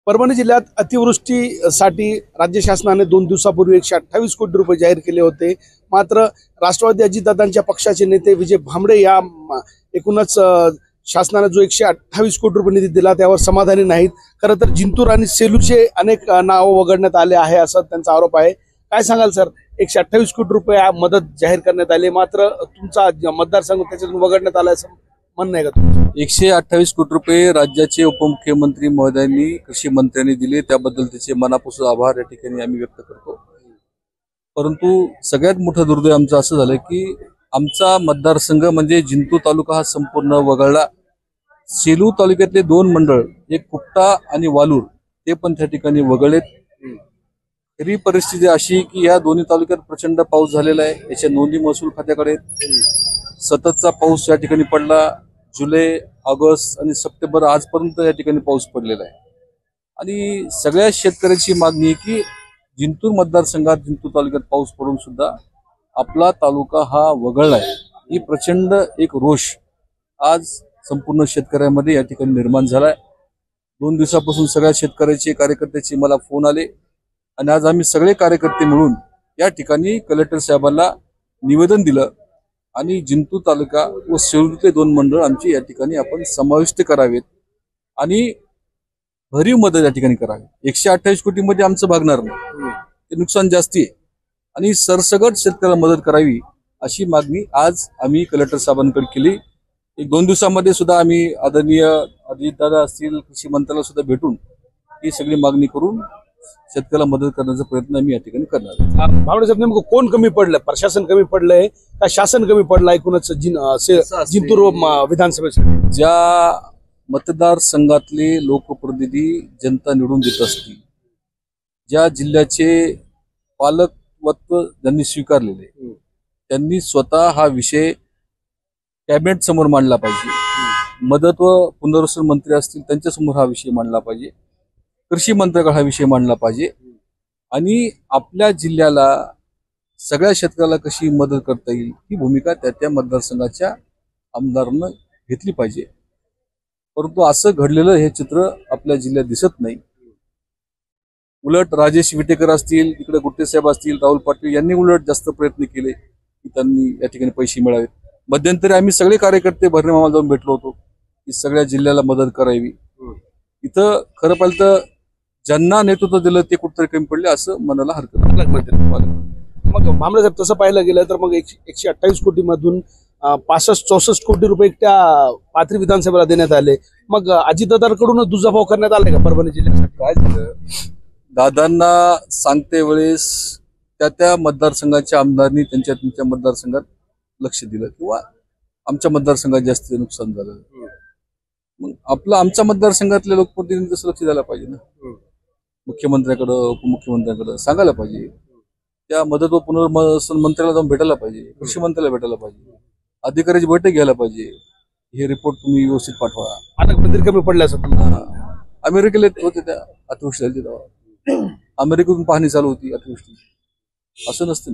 परभणी जिल्ह्यात अतिवृष्टीसाठी राज्य शासनाने 2 दिवसापूर्वी 128 कोटी रुपये जाहीर केले होते। मात्र राष्ट्रवादी अजितदादांच्या पक्षाचे नेते विजय भांबळे या एकूणच शासनाने जो 128 कोटी रुपये निधी दिला त्यावर समाधानी नाहीत। खरं तर जिंतूर आणि सेलूचे अनेक नाव वगळण्यात आले आहे असा त्यांचा आरोप आहे। काय सांगाल सर, 128 कोटी रुपये मदत जाहीर करण्यात आली, मात्र तुमचा मतदारसंघ त्याच्यातून वगळण्यात आला असं म्हणणं आहे का तुमचं? 128 कोटी रुपये राज्याचे उपमुख्यमंत्री महोदयांनी कृषी मंत्र्यांनी दिले, त्याबद्दल त्याचे मनापासून आभार या ठिकाणी आम्ही व्यक्त करतो। परंतु सगळ्यात मोठं दुर्दैव आमचं असं झालं की आमचा मतदारसंघ म्हणजे जिंतूर तालुका हा संपूर्ण वगळला। सेलू तालुक्यातले 2 मंडळ, एक कुपटा आणि वालूर, ते पण त्या ठिकाणी वगळलेत। खरी परिस्थिती अशी की या दोन्ही तालुक्यात प्रचंड पाऊस झालेला आहे, याच्या नोंदी महसूल खात्याकडे। सततचा पाऊस या ठिकाणी पडला, जुलै, ऑगस्ट आणि सप्टेंबर आजपर्यंत या ठिकाणी पाऊस पडलेला आहे। आणि सगळ्या शेतकऱ्यांची मागणी आहे की जिंतूर मतदारसंघात, जिंतूर तालुक्यात पाऊस पडून सुद्धा आपला तालुका हा वगळलाय, ही प्रचंड एक रोष आज संपूर्ण शेतकऱ्यांमध्ये या ठिकाणी निर्माण झालाय। 2 दिवसापासून सगळ्या शेतकऱ्याचे, कार्यकर्त्याचे मला फोन आले आणि आज आम्ही सगळे कार्यकर्ते मिळून या ठिकाणी कलेक्टर साहेबांना निवेदन दिलं आणि जिंतूर तालुका व सेलूचे 2 मंडळ आमची या ठिकाणी आपण समाविष्ट करावेत आणि भरीव मदत या ठिकाणी करावी। 128 कोटी मध्ये आमचं भागणार नाही, ते नुकसान जास्ती आहे आणि सरसगट शेतकऱ्याला मदत करावी अशी मागणी आज आम्ही कलेक्टर साहेबांकडे केली। 1-2 दिवसामध्ये सुद्धा आम्ही आदरणीय अजितदादा असतील, कृषी मंत्र्याला सुद्धा भेटून ही सगळी मागणी करून शेतकऱ्याला मदत करण्याचा प्रयत्न आम्ही या ठिकाणी करणार। भावडे साहेब, नेमकं कोण कमी पडलं? प्रशासन कमी पडलंय का शासन कमी पडलं एकूणच जिंतूर विधानसभेसाठी? ज्या मतदारसंघातले लोकप्रतिनिधी जनता निवडून देत असतील, ज्या जिल्ह्याचे पालकत्व ज्यांनी स्वीकारलेले, त्यांनी स्वतः हा विषय कॅबिनेट समोर मांडला पाहिजे। मदत व पुनर्वसन मंत्री असतील त्यांच्या समोर हा विषय मांडला पाहिजे, कृषी मंत्र्याकडे हा विषय मांडला पाहिजे आणि आपल्या जिल्ह्याला, सगळ्या शेतकऱ्याला कशी मदत करता येईल ही भूमिका त्या मतदारसंघाच्या आमदारांना घेतली पाहिजे। परंतु असं घडलेलं हे चित्र आपल्या जिल्ह्यात दिसत नाही। उलट राजेश विटेकर असतील, इकडे गुट्टे साहेब असतील, राहुल पाटील यांनी उलट जास्त प्रयत्न केले की त्यांनी या ठिकाणी पैसे मिळावेत। मध्यंतरी आम्ही सगळे कार्यकर्ते भरणे मामाला जाऊन भेटलो होतो की सगळ्या जिल्ह्याला मदत करावी। इथं खरं पाहिलं तर ज्यांना नेतृत्व दिलं ते कुठेतरी कमी पडले असं म्हणायला हरकत नाही। मग भांबळे साहेब, तसं पाहायला गेलं तर मग 128 कोटी मधून 65-64 कोटी रुपये त्या पाथरी विधानसभेला देण्यात आले। मग अजितदादांकडून दुजाभाव करण्यात आलाय का परभणी जिल्ह्यासाठी? काय झालं, दादांना सांगते वेळेस त्या मतदारसंघाच्या आमदारांनी त्यांच्या मतदारसंघात लक्ष दिलं किंवा आमच्या मतदारसंघात जास्त नुकसान झालं, मग आमच्या मतदारसंघातल्या लोकप्रतिनिधी तसं लक्ष द्यायला पाहिजे ना। मुख्यमंत्र्याकडं, उपमुख्यमंत्र्याकडं सांगायला पाहिजे, त्या मदत व पुनर्वसन मंत्र्याला जाऊन भेटायला पाहिजे, कृषी मंत्र्याला भेटायला पाहिजे, अधिकाऱ्याची बैठक घ्यायला पाहिजे, हे रिपोर्ट तुम्ही व्यवस्थित पाठवा। पालकमंत्री कमी पडले असं अमेरिकेला होते, त्या अतिवृष्टी झाली तेव्हा अमेरिकेतून पाहणी चालू होती अतिवृष्टी, असं नसतं।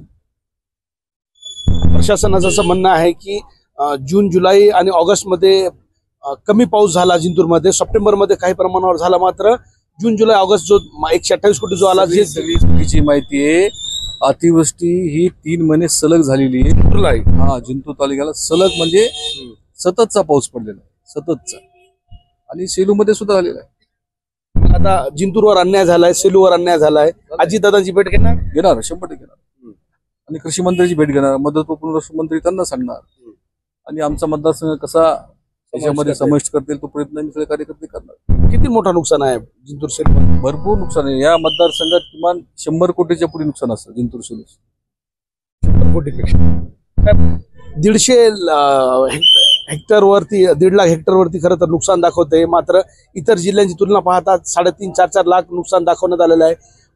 प्रशासनाचं असं म्हणणं आहे की जून, जुलै आणि ऑगस्ट मध्ये कमी पाऊस झाला जिंतूरमध्ये, सप्टेंबरमध्ये काही प्रमाणावर झाला, मात्र जून, जुलै, ऑगस्ट जो 128 कोटी जो आला, जी सगळी चुकीची माहिती आहे। अतिवृष्टी ही 3 महिने सलग झालेली आहे। हा, जिंतूर तालुक्याला सलग म्हणजे सततचा पाऊस पडलेला आहे, सततचा, आणि सेलूमध्ये सुद्धा झालेला आहे। आता जिंतूरवर अन्याय झालाय, सेलूवर अन्याय झालाय, अजितदादांची भेट घेणार 100% घेणार आणि कृषी मंत्र्याची भेट घेणार, मदत व पुनर्वसन मंत्री त्यांना सांगणार आणि आमचा मतदारसंघ कसा त्याच्यामध्ये समाविष्ट करतील तो प्रयत्न आम्ही सगळे कार्यकर्ते करणार। किती मोठा नुकसान आहे जिंतूर सेलू? भरपूर नुकसान आहे। या मतदारसंघात किमान 100 कोटीच्या पुढे नुकसान असतं जिंतूर सेलू। 100 कोटीपेक्षा 150 हेक्टरवरती, 1.5 लाख हेक्टरवरती खरं तर नुकसान दाखवते, मात्र इतर जिल्ह्यांची तुलना पाहता 3.5-4 लाख नुकसान दाखवण्यात आलेलं आहे।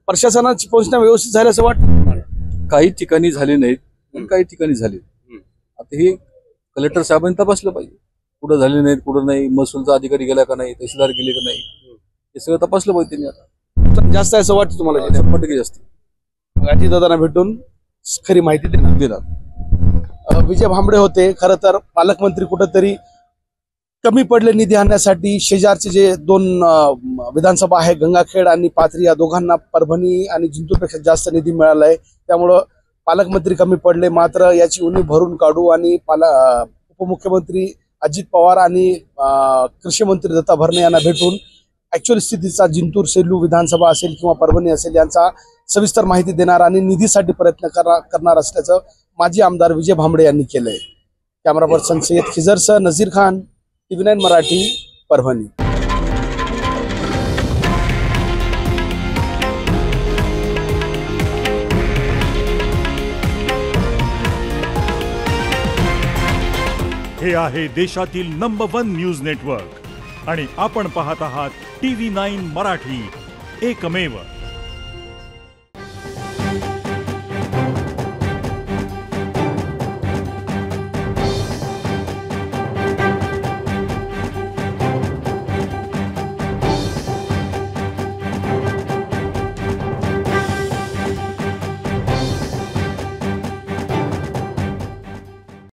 प्रशासनाची पोहोचण्या व्यवस्थित झाली असं वाटतं? काही ठिकाणी झाले नाहीत पण काही ठिकाणी झाले। आता हे कलेक्टर साहेबांनी तपासलं पाहिजे, कुठं झाले नाहीत, कुठं नाही, महसूलचा अधिकारी गेला का नाही, तहसीलदार गेले का नाही, हे सगळं तपासलं पाहिजे त्यांनी। आता जास्त आहे असं वाटतं तुम्हाला? 100% जास्त। अजितदादांना भेटून खरी माहिती देणार। विजय भांबळे होते खरं तर पालकमंत्री, कुठंतरी कमी पडले निधी आणण्यासाठी शेजारचे जे 2 विधानसभा आहे, गंगाखेड आणि पाथरी, या दोघांना परभणी आणि जिंतूरपेक्षा जास्त निधी मिळाला आहे. त्यामुळं पालकमंत्री कमी पडले. मात्र याची उणीव भरून काढू आणि उपमुख्यमंत्री अजित पवार आणि कृषी मंत्री दत्ता भरणे यांना भेटून ऍक्च्युअल स्थितीचा जिंतूर, सेलू विधानसभा असेल किंवा परभणी असेल यांचा सविस्तर माहिती देणार आणि निधीसाठी प्रयत्न करणार असल्याचं माजी आमदार विजय भांबळे यांनी केलंय. कॅमेरा पर्सन सय्यद खिजरसह नझीर खान, TV9 मराठी, परभणी. हे आहे देशातील नंबर 1 न्यूज नेटवर्क आणि आपण पाहत आहात TV9 मराठी, एकमेव.